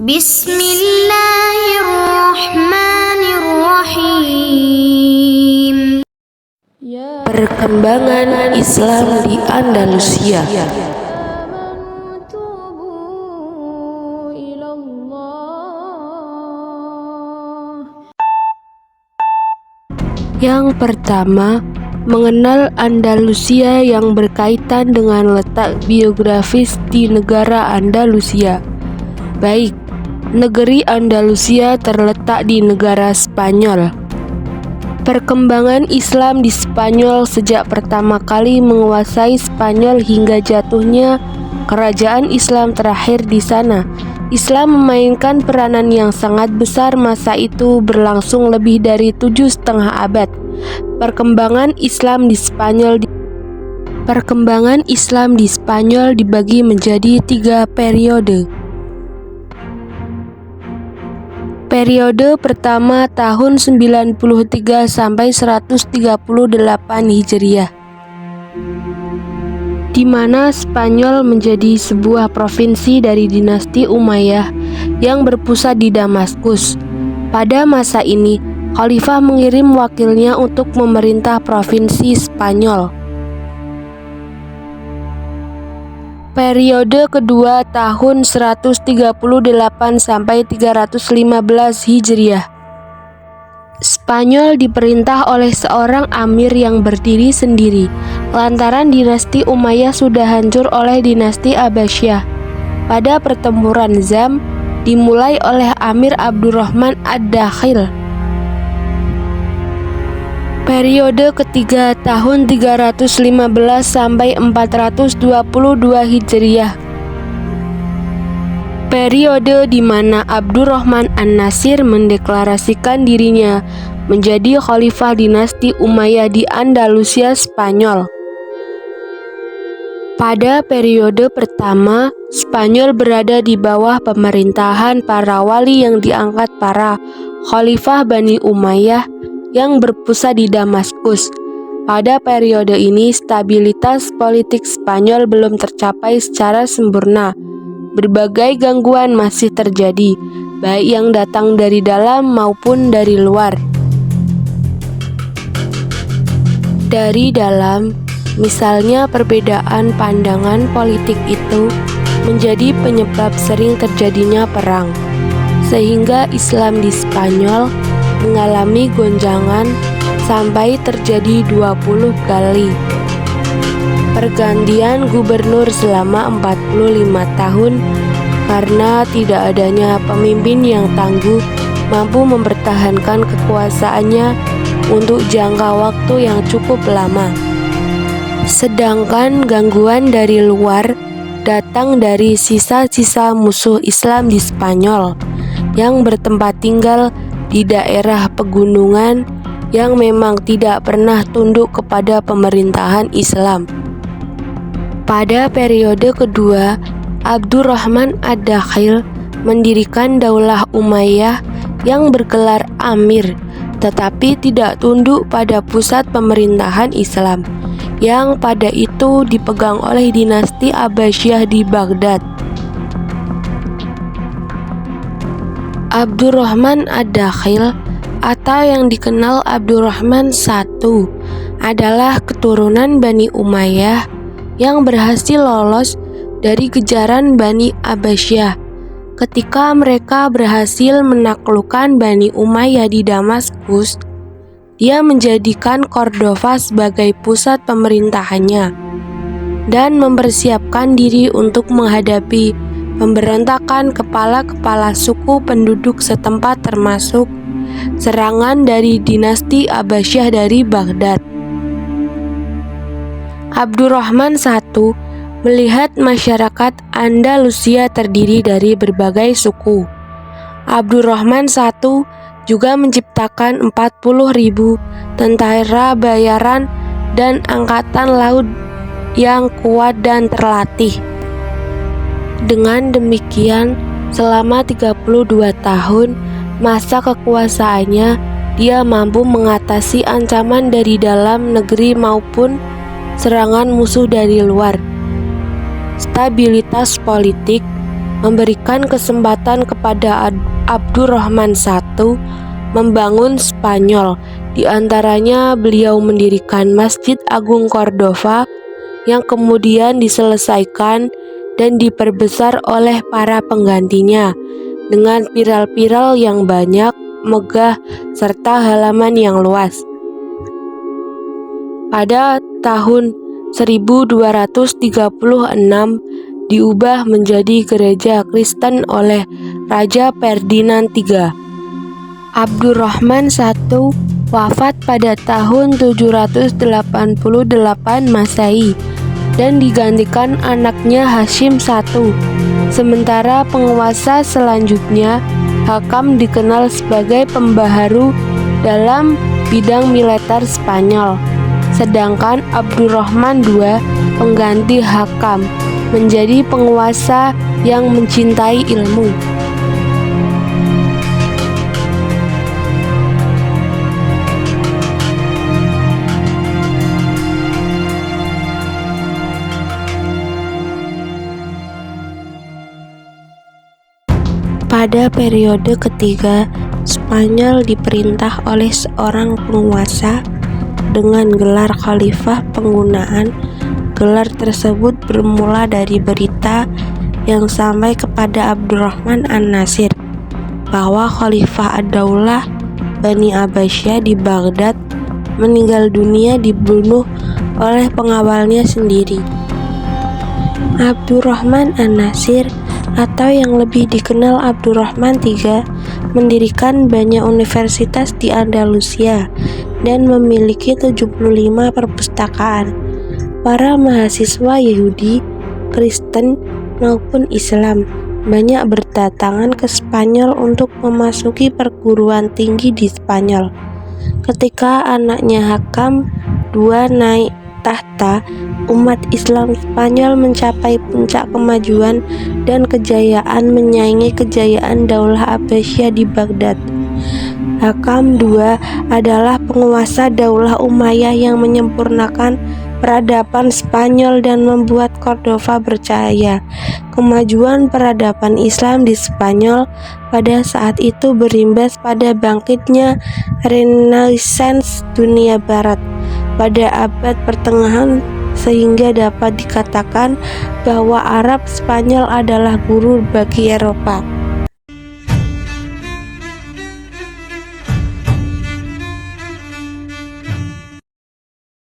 Bismillahirrahmanirrahim. Perkembangan Islam di Andalusia. Yang pertama, mengenal Andalusia yang berkaitan dengan letak geografis di negara Andalusia. Baik, negeri Andalusia terletak di negara Spanyol. Perkembangan Islam di Spanyol sejak pertama kali menguasai Spanyol hingga jatuhnya kerajaan Islam terakhir di sana. Islam memainkan peranan yang sangat besar masa itu berlangsung lebih dari 7,5 abad. Perkembangan Islam di Spanyol dibagi menjadi 3 periode. Periode pertama tahun 93 sampai 138 Hijriah, di mana Spanyol menjadi sebuah provinsi dari dinasti Umayyah yang berpusat di Damaskus. Pada masa ini, Khalifah mengirim wakilnya untuk memerintah provinsi Spanyol. Periode kedua tahun 138 sampai 315 Hijriah. Spanyol diperintah oleh seorang amir yang berdiri sendiri, lantaran dinasti Umayyah sudah hancur oleh dinasti Abbasiyah. Pada pertempuran Zam dimulai oleh Amir Abdurrahman Ad-Dakhil. Periode ketiga tahun 315 sampai 422 Hijriah. Periode di mana Abdurrahman An-Nasir mendeklarasikan dirinya menjadi khalifah dinasti Umayyah di Andalusia, Spanyol. Pada periode pertama, Spanyol berada di bawah pemerintahan para wali yang diangkat para khalifah Bani Umayyah yang berpusat di Damaskus. Pada periode ini, stabilitas politik Spanyol belum tercapai secara sempurna. Berbagai gangguan masih terjadi, baik yang datang dari dalam maupun dari luar. Dari dalam, misalnya perbedaan pandangan politik itu menjadi penyebab sering terjadinya perang, sehingga Islam di Spanyol mengalami gonjangan sampai terjadi 20 kali pergantian gubernur selama 45 tahun karena tidak adanya pemimpin yang tangguh mampu mempertahankan kekuasaannya untuk jangka waktu yang cukup lama. Sedangkan gangguan dari luar datang dari sisa-sisa musuh Islam di Spanyol yang bertempat tinggal di daerah pegunungan yang memang tidak pernah tunduk kepada pemerintahan Islam. Pada periode kedua, Abdurrahman Ad-Dakhil mendirikan Daulah Umayyah yang bergelar Amir, tetapi tidak tunduk pada pusat pemerintahan Islam, yang pada itu dipegang oleh dinasti Abbasiyah di Baghdad. Abdurrahman Ad-Dakhil atau yang dikenal Abdurrahman I adalah keturunan Bani Umayyah yang berhasil lolos dari kejaran Bani Abbasiyah. Ketika mereka berhasil menaklukkan Bani Umayyah di Damaskus, dia menjadikan Cordova sebagai pusat pemerintahannya dan mempersiapkan diri untuk menghadapi pemberontakan kepala-kepala suku penduduk setempat termasuk serangan dari dinasti Abbasiyah dari Baghdad. Abdurrahman I melihat masyarakat Andalusia terdiri dari berbagai suku. Abdurrahman I juga menciptakan 40.000 tentara bayaran dan angkatan laut yang kuat dan terlatih. Dengan demikian, selama 32 tahun masa kekuasaannya, dia mampu mengatasi ancaman dari dalam negeri maupun serangan musuh dari luar. Stabilitas politik memberikan kesempatan kepada Abdurrahman I membangun Spanyol. Di antaranya beliau mendirikan Masjid Agung Cordova yang kemudian diselesaikan dan diperbesar oleh para penggantinya dengan piral-piral yang banyak, megah, serta halaman yang luas. Pada tahun 1236 diubah menjadi gereja Kristen oleh Raja Ferdinand III. Abdurrahman I wafat pada tahun 788 Masehi dan digantikan anaknya Hashim I. Sementara penguasa selanjutnya, Hakam dikenal sebagai pembaharu dalam bidang militer Spanyol. Sedangkan Abdurrahman II, pengganti Hakam, menjadi penguasa yang mencintai ilmu. Pada periode ketiga, Spanyol diperintah oleh seorang penguasa dengan gelar khalifah. Penggunaan gelar tersebut bermula dari berita yang sampai kepada Abdurrahman an-Nasir bahwa Khalifah ad-Daulah Bani Abbasiyah di Baghdad meninggal dunia dibunuh oleh pengawalnya sendiri. Abdurrahman an-Nasir atau yang lebih dikenal Abdurrahman III mendirikan banyak universitas di Andalusia dan memiliki 75 perpustakaan. Para mahasiswa Yahudi, Kristen, maupun Islam banyak berdatangan ke Spanyol untuk memasuki perguruan tinggi di Spanyol. Ketika anaknya Hakam II naik tahta, umat Islam Spanyol mencapai puncak kemajuan dan kejayaan menyaingi kejayaan Daulah Abbasiyah di Baghdad. Hakam II adalah penguasa Daulah Umayyah yang menyempurnakan peradaban Spanyol dan membuat Cordova bercahaya. Kemajuan peradaban Islam di Spanyol pada saat itu berimbas pada bangkitnya Renaissance dunia Barat pada abad pertengahan, sehingga dapat dikatakan bahwa Arab Spanyol adalah guru bagi Eropa.